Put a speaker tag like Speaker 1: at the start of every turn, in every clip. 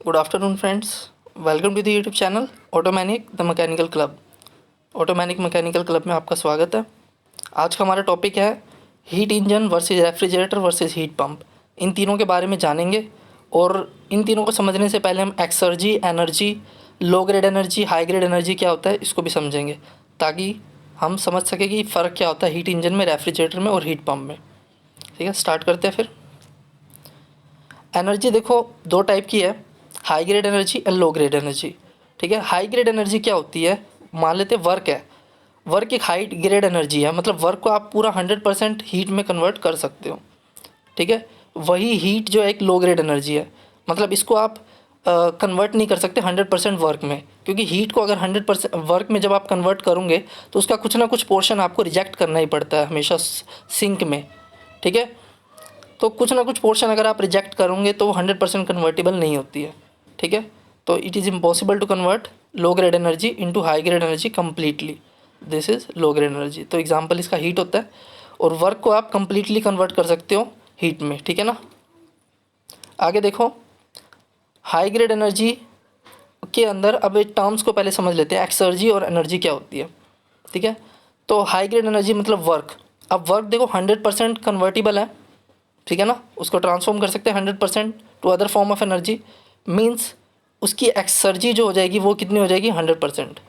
Speaker 1: Good afternoon friends, welcome to the YouTube channel Automanic the mechanical club. Automanic mechanical club में आपका स्वागत है। आज का हमारा टॉपिक है heat engine versus refrigerator versus heat pump. इन तीनों के बारे में जानेंगे और इन तीनों को समझने से पहले हम एक्सर्जी, एनर्जी, लो grade energy, high grade energy क्या होता है इसको भी समझेंगे, ताकि हम समझ सकें कि फ़र्क क्या होता है हीट इंजन में, रेफ्रिजरेटर में और हीट पंप में। ठीक है, स्टार्ट करते हैं फिर। एनर्जी देखो दो टाइप की है, high grade energy and low grade energy. ठीक है, हाई ग्रेड एनर्जी क्या होती है, मान लेते हैं वर्क है, वर्क एक हाई ग्रेड एनर्जी है, मतलब वर्क को आप पूरा 100% हीट में कन्वर्ट कर सकते हो। ठीक है, वही हीट जो है एक लो ग्रेड एनर्जी है, मतलब इसको आप कन्वर्ट नहीं कर सकते 100% वर्क में, क्योंकि हीट को अगर 100% वर्क में जब आप कन्वर्ट करोगे तो उसका कुछ ना कुछ पोर्शन आपको रिजेक्ट करना ही पड़ता है हमेशा सिंक में। ठीक है, तो कुछ ना कुछ पोर्शन अगर आप रिजेक्ट करोगे तो वो 100% कन्वर्टेबल नहीं होती है। ठीक है, तो it is impossible to convert low grade energy into high grade energy completely. This is low grade energy. तो एग्जांपल इसका हीट होता है, और वर्क को आप कम्प्लीटली कन्वर्ट कर सकते हो हीट में। ठीक है ना, आगे देखो हाई ग्रेड एनर्जी के अंदर अब टर्म्स को पहले समझ लेते हैं, एक्सर्जी और एनर्जी क्या होती है। ठीक है, तो हाई ग्रेड एनर्जी मतलब वर्क। अब वर्क देखो 100% कन्वर्टिबल है, ठीक है ना, उसको ट्रांसफॉर्म कर सकते हैं 100% to other form of energy. Means उसकी एक्सर्जी जो हो जाएगी वो कितनी हो जाएगी 100%।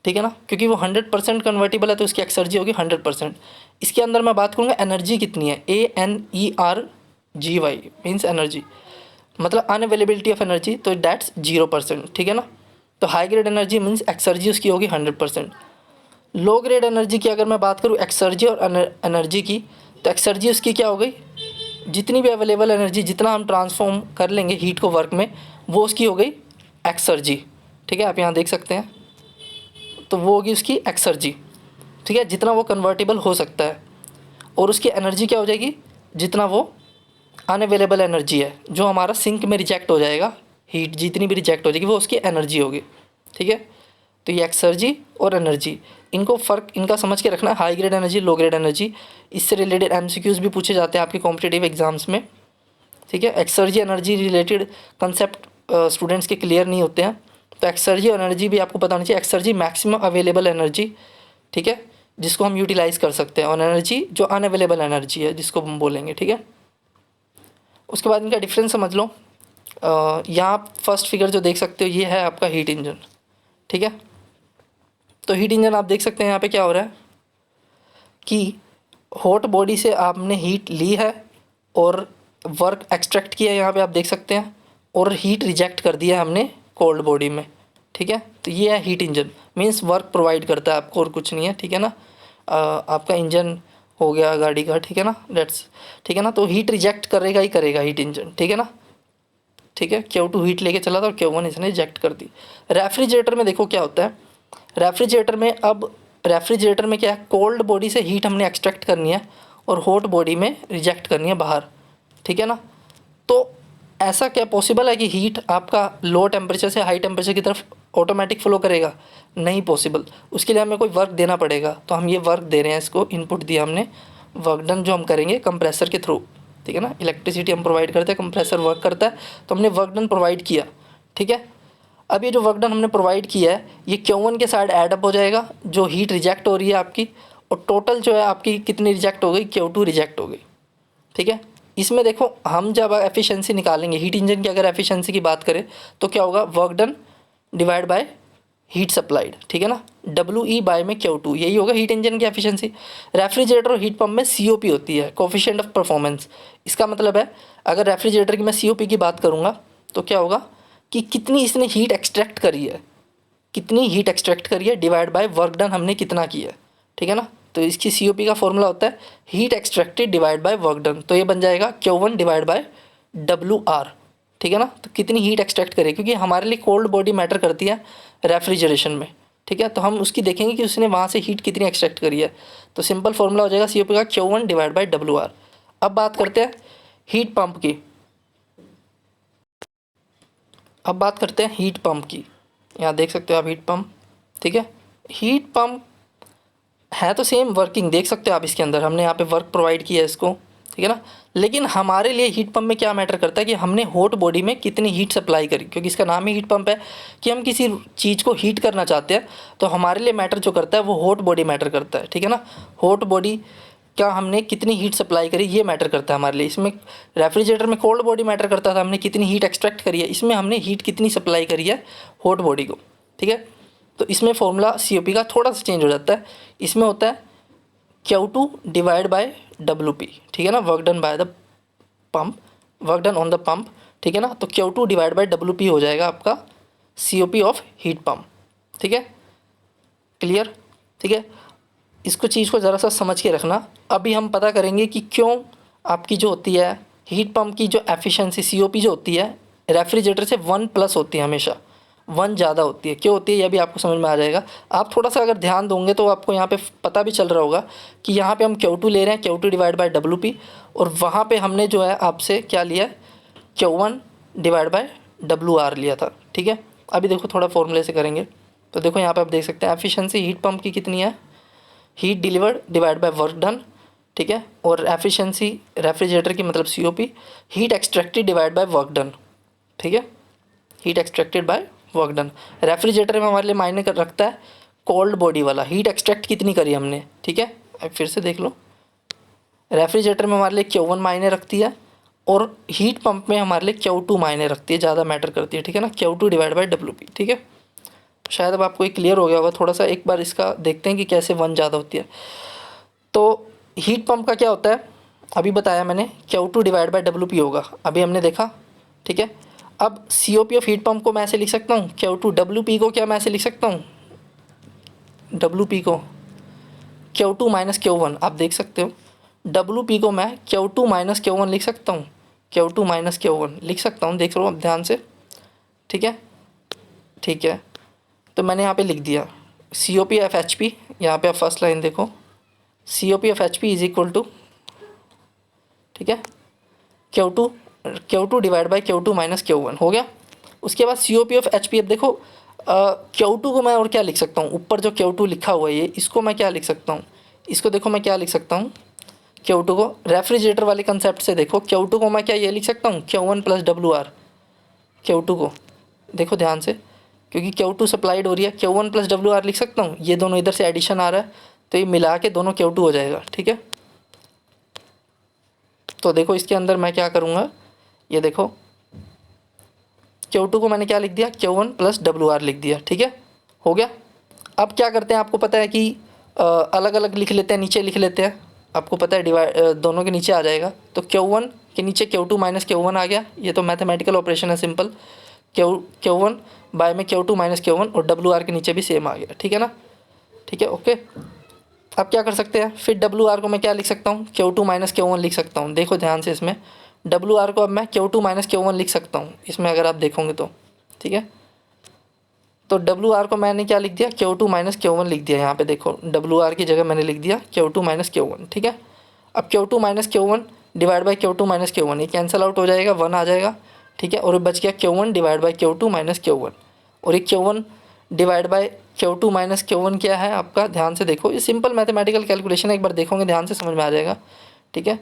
Speaker 1: ठीक है ना, क्योंकि वो 100% कन्वर्टिबल है तो उसकी एक्सर्जी होगी 100%। इसके अंदर मैं बात करूँगा एनर्जी कितनी है, ANERGY मीन्स एनर्जी, मतलब अनअवेलेबिलिटी ऑफ एनर्जी, तो डैट्स 0%। ठीक है ना, तो high grade energy means exergy उसकी होगी 100%। लो ग्रेड एनर्जी की अगर मैं बात करूँ एक्सर्जी और एनर्जी की, तो एक्सर्जी उसकी क्या हो गई, जितनी भी अवेलेबल एनर्जी, जितना हम ट्रांसफॉर्म कर लेंगे हीट को वर्क में, वो उसकी हो गई एक्सर्जी। ठीक है, आप यहाँ देख सकते हैं, तो वो होगी उसकी एक्सर्जी। ठीक है, जितना वो कन्वर्टेबल हो सकता है। और उसकी एनर्जी क्या हो जाएगी, जितना वो अनअवेलेबल एनर्जी है जो हमारा सिंक में रिजेक्ट हो जाएगा, हीट जितनी भी रिजेक्ट हो जाएगी वो उसकी एनर्जी होगी। ठीक है, तो ये एक्सर्जी और एनर्जी, इनको फ़र्क इनका समझ के रखना है, हाई ग्रेड एनर्जी, लो ग्रेड एनर्जी। इससे रिलेटेड एमसीक्यूज़ भी पूछे जाते हैं आपके कॉम्पिटिटिव एग्जाम्स में। ठीक है, exergy energy related concept students के क्लियर नहीं होते हैं, तो एक्सर्जी और एनर्जी भी आपको पता होनी चाहिए। एक्सर्जी मैक्सिमम अवेलेबल एनर्जी, ठीक है, जिसको हम यूटिलाइज़ कर सकते हैं, और एनर्जी जो अनअवेलेबल एनर्जी है जिसको हम बोलेंगे। ठीक है, उसके बाद इनका डिफरेंस समझ लो। यहाँ फर्स्ट फिगर जो देख सकते हो ये है आपका हीट इंजन। ठीक है, तो हीट इंजन आप देख सकते हैं यहाँ पे क्या हो रहा है कि हॉट बॉडी से आपने हीट ली है और वर्क एक्सट्रैक्ट किया है, यहाँ पे आप देख सकते हैं, और हीट रिजेक्ट कर दिया हमने कोल्ड बॉडी में। ठीक है, तो ये है heat engine, means work provide करता है आपको और कुछ नहीं है। ठीक है ना, आपका इंजन हो गया गाड़ी का। ठीक है ना, डेट्स ठीक है ना, तो हीट रिजेक्ट करेगा ही करेगा हीट इंजन। ठीक है ना, ठीक है, Q2 हीट लेके चला था और Q1 इसने रिजेक्ट कर दी। रेफ्रिजरेटर में देखो क्या होता है, रेफ्रिजरेटर में अब रेफ्रिजरेटर में क्या है, कोल्ड बॉडी से हीट हमने एक्सट्रैक्ट करनी है और हॉट बॉडी में रिजेक्ट करनी है बाहर। ठीक है ना, तो ऐसा क्या पॉसिबल है कि हीट आपका लो टेम्परेचर से हाई टेम्परेचर की तरफ ऑटोमेटिक फ्लो करेगा, नहीं पॉसिबल। उसके लिए हमें कोई वर्क देना पड़ेगा, तो हम ये वर्क दे रहे हैं, इसको इनपुट दिया हमने, वर्क डन जो हम करेंगे कंप्रेसर के थ्रू। ठीक है ना, इलेक्ट्रिसिटी हम प्रोवाइड करते हैं, कंप्रेसर वर्क करता है, तो हमने वर्क डन प्रोवाइड किया। ठीक है, अब ये जो वर्क डन हमने प्रोवाइड किया है ये Q1 के साइड ऐड अप हो जाएगा, जो हीट रिजेक्ट हो रही है आपकी, और टोटल जो है आपकी कितनी रिजेक्ट हो गई, Q2 रिजेक्ट हो गई। ठीक है, इसमें देखो हम जब एफिशिएंसी निकालेंगे हीट इंजन की, अगर एफिशिएंसी की बात करें तो क्या होगा, work done divide by heat supplied. ठीक है ना, WE बाय में Q2, यही होगा हीट इंजन की एफिशिएंसी। रेफ्रिजरेटर और हीट पंप में COP होती है, कोफिशिएंट ऑफ परफॉर्मेंस। इसका मतलब है अगर रेफ्रिजरेटर की मैं COP की बात करूँगा तो क्या होगा कि कितनी इसने हीट एक्सट्रैक्ट करी है, कितनी हीट एक्सट्रैक्ट करी है डिवाइड बाय वर्क डन हमने कितना किया है। ठीक है ना, तो इसकी COP का फॉर्मूला होता है heat extracted divide by work done, तो ये बन जाएगा Q1 डिवाइड बाय WR। ठीक है ना, तो कितनी हीट एक्सट्रैक्ट करें, क्योंकि हमारे लिए कोल्ड बॉडी मैटर करती है रेफ्रिजरेशन में। ठीक है, तो हम उसकी देखेंगे कि उसने वहाँ से हीट कितनी एक्सट्रैक्ट करी है, तो सिंपल फॉर्मूला हो जाएगा COP का Q1 डिवाइड बाय WR। अब बात करते हैं हीट पंप की, अब बात करते हैं हीट पंप की। यहाँ देख सकते हो आप हीट पंप। ठीक है, हीट पंप है तो सेम वर्किंग, देख सकते हो आप इसके अंदर हमने यहाँ पे वर्क प्रोवाइड किया है इसको। ठीक है ना। लेकिन हमारे लिए हीट पंप में क्या मैटर करता है कि हमने हॉट बॉडी में कितनी हीट सप्लाई करी, क्योंकि इसका नाम ही हीट पंप है कि हम किसी चीज़ को हीट करना चाहते हैं। तो हमारे लिए मैटर जो करता है वो हॉट बॉडी मैटर करता है, ठीक है ना। हॉट बॉडी क्या हमने कितनी हीट सप्लाई करी ये मैटर करता है हमारे लिए। इसमें रेफ्रिजरेटर में कोल्ड बॉडी मैटर करता था, हमने कितनी हीट एक्सट्रैक्ट करी है। इसमें हमने हीट कितनी सप्लाई करी है हॉट बॉडी को, ठीक है। तो इसमें फॉर्मूला COP का थोड़ा सा चेंज हो जाता है। इसमें होता है Q2 डिवाइड बाय WP, ठीक है ना, work done by the pump, work done on the pump, ठीक है ना। तो Q2 डिवाइड बाय WP हो जाएगा आपका COP ऑफ हीट पंप, ठीक है, क्लियर, ठीक है। इसको चीज़ को ज़रा सा समझ के रखना। अभी हम पता करेंगे कि क्यों आपकी जो होती है हीट पंप की जो एफिशिएंसी COP जो होती है रेफ्रिजरेटर से 1+ होती है, हमेशा 1 ज़्यादा होती है। क्यों होती है ये भी आपको समझ में आ जाएगा। आप थोड़ा सा अगर ध्यान दोगे तो आपको यहाँ पे पता भी चल रहा होगा कि यहाँ पे हम Q2 ले रहे हैं, Q2 डिवाइड बाय WP, और वहाँ पे हमने जो है आपसे क्या लिया, Q1 डिवाइड बाय WR लिया था, ठीक है। अभी देखो थोड़ा फॉर्मूले से करेंगे तो देखो यहाँ पे आप देख सकते हैं एफिशिएंसी हीट पंप की कितनी है, heat delivered divide by work done, ठीक है। और एफिशिएंसी रेफ्रिजरेटर की मतलब COP, heat extracted divide by work done, ठीक है, heat extracted by work done. Refrigerator में हमारे लिए मायने कर रखता है कोल्ड बॉडी वाला, हीट एक्सट्रैक्ट कितनी करी हमने, ठीक है। अब फिर से देख लो, रेफ्रिजरेटर में हमारे लिए Q1 मायने रखती है और हीट पंप में हमारे लिए Q2 मायने रखती है, ज़्यादा मैटर करती है, ठीक है ना, Q2 डिवाइड बाय WP, ठीक है। शायद अब आपको ये क्लियर हो गया होगा। थोड़ा सा एक बार इसका देखते हैं कि कैसे 1 ज़्यादा होती है। तो हीट पंप का क्या होता है, अभी बताया मैंने, Q2 डिवाइड बाय WP होगा, अभी हमने देखा, ठीक है। अब COP ऑफ हीट पंप को मैं ऐसे लिख सकता हूँ Q2, WP को क्या मैं ऐसे लिख सकता हूँ, WP को Q2 माइनस Q1, आप देख सकते हो WP को मैं Q2 माइनस Q1 लिख सकता हूँ, Q2 माइनस Q1 लिख सकता हूँ, देख लो अब ध्यान से, ठीक है, ठीक है। तो मैंने यहाँ पे लिख दिया COP ऑफ HP, यहाँ पे आप फर्स्ट लाइन देखो, COP of HP is equal to, ठीक है, Q2 divide by Q2 minus Q1 हो गया। उसके बाद COP ऑफ HP, अब देखो Q2 को मैं और क्या लिख सकता हूँ, ऊपर जो Q2 लिखा हुआ है ये, इसको मैं क्या लिख सकता हूँ, इसको देखो मैं क्या लिख सकता हूँ, Q2 को रेफ्रिजरेटर वाले कंसेप्ट से देखो, Q2 को मैं क्या ये लिख सकता हूँ Q1 प्लस WR, Q2 को देखो ध्यान से, क्योंकि Q2 सप्लाइड हो रही है, Q1 प्लस WR लिख सकता हूँ, ये दोनों इधर से एडिशन आ रहा है तो ये मिला के दोनों Q2 हो जाएगा, ठीक है। तो देखो इसके अंदर मैं क्या करूँगा, ये देखो Q2 को मैंने क्या लिख दिया, Q1 प्लस WR लिख दिया, ठीक है, हो गया। अब क्या करते हैं, आपको पता है कि अलग अलग लिख लेते हैं, नीचे लिख लेते हैं, आपको पता है डिवाइड दोनों के नीचे आ जाएगा, तो Q1 के नीचे Q2 माइनस Q1 आ गया, ये तो मैथमेटिकल ऑपरेशन है सिंपल, Q1 बाय में Q2 माइनस Q1 और WR के नीचे भी सेम आ गया, ठीक है ना, ठीक है, ओके। अब क्या कर सकते हैं, फिर WR को मैं क्या लिख सकता हूँ, Q2 माइनस Q1 लिख सकता हूँ, देखो ध्यान से, इसमें WR को अब मैं Q2 माइनस Q1 लिख सकता हूँ, इसमें अगर आप देखोगे तो, ठीक है। तो WR को मैंने क्या लिख दिया, Q2 माइनस Q1 लिख दिया, यहाँ पे देखो WR की जगह मैंने लिख दिया Q2 माइनस Q1, ठीक है। अब Q2 minus Q1 divide by Q2 minus Q1, ये कैंसिल आउट हो जाएगा, 1 आ जाएगा, ठीक है। और ये बच गया Q1 divide by Q2 minus Q1, और ये Q1 divide by Q2 minus Q1 क्या है आपका, ध्यान से देखो, ये सिंपल मैथमेटिकल कैलकुलेशन है, एक बार देखोगे ध्यान से समझ में आ जाएगा, ठीक है।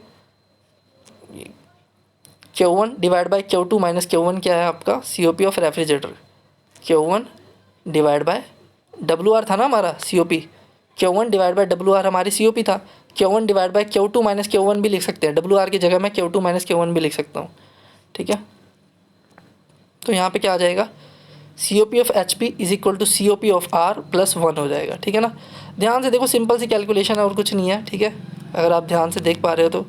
Speaker 1: Q1 divide by Q2 minus Q1 क्या है आपका, COP of refrigerator, Q1 divide by WR था ना हमारा COP, Q1 divide by WR हमारी COP था, Q1 divide by Q2 minus Q1 भी लिख सकते हैं, WR की जगह मैं Q2 माइनस Q1 भी लिख सकता हूँ, ठीक है। तो यहाँ पे क्या आ जाएगा, COP of HP is equal to COP of R plus 1 हो जाएगा, ठीक है ना। ध्यान से देखो, सिंपल सी कैलकुलेशन है और कुछ नहीं है, ठीक है, अगर आप ध्यान से देख पा रहे हो तो,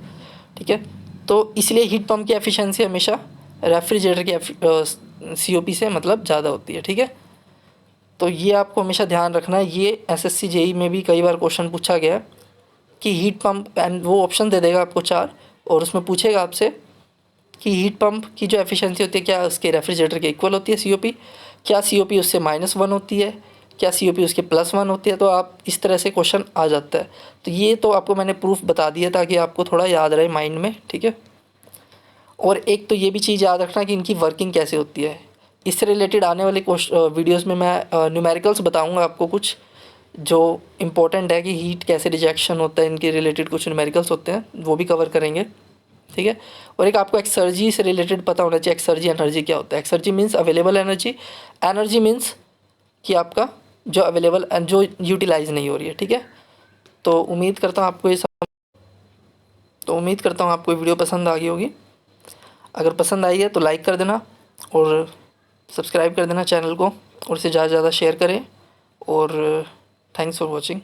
Speaker 1: ठीक है। तो इसलिए हीट पंप की एफिशिएंसी हमेशा रेफ्रिजरेटर की COP से मतलब ज़्यादा होती है, ठीक है। तो ये आपको हमेशा ध्यान रखना है, ये SSC JEE में भी कई बार क्वेश्चन पूछा गया है कि हीट पंप, एंड वो ऑप्शन दे देगा आपको 4, और उसमें पूछेगा आपसे कि हीट पंप की जो एफिशिएंसी होती है क्या उसके रेफ्रिजरेटर के इक्वल होती है COP, क्या COP उससे -1 होती है, क्या COP उसके +1 होती है। तो आप इस तरह से क्वेश्चन आ जाता है। तो ये तो आपको मैंने प्रूफ बता दिया ताकि आपको थोड़ा याद रहे माइंड में, ठीक है। और एक तो ये भी चीज़ याद रखना कि इनकी वर्किंग कैसे होती है। इससे रिलेटेड आने वाले वीडियोस में मैं न्यूमेरिकल्स बताऊंगा आपको कुछ जो इम्पोर्टेंट है कि हीट कैसे रिजेक्शन होता है, इनके रिलेटेड कुछ न्यूमेरिकल्स होते हैं, वो भी कवर करेंगे। ठीक है। और एक आपको एक्सर्जी से रिलेटेड पता होना चाहिए, एक्सर्जी एनर्जी क्या होता है। Exergy means available energy, energy means कि आपका जो अवेलेबल एंड जो यूटिलाइज नहीं हो रही है, ठीक है। तो उम्मीद करता हूँ आपको ये वीडियो पसंद आ गई होगी। अगर पसंद आई है तो लाइक कर देना और सब्सक्राइब कर देना चैनल को, और इसे ज़्यादा से ज़्यादा शेयर करें। और थैंक्स फॉर वॉचिंग।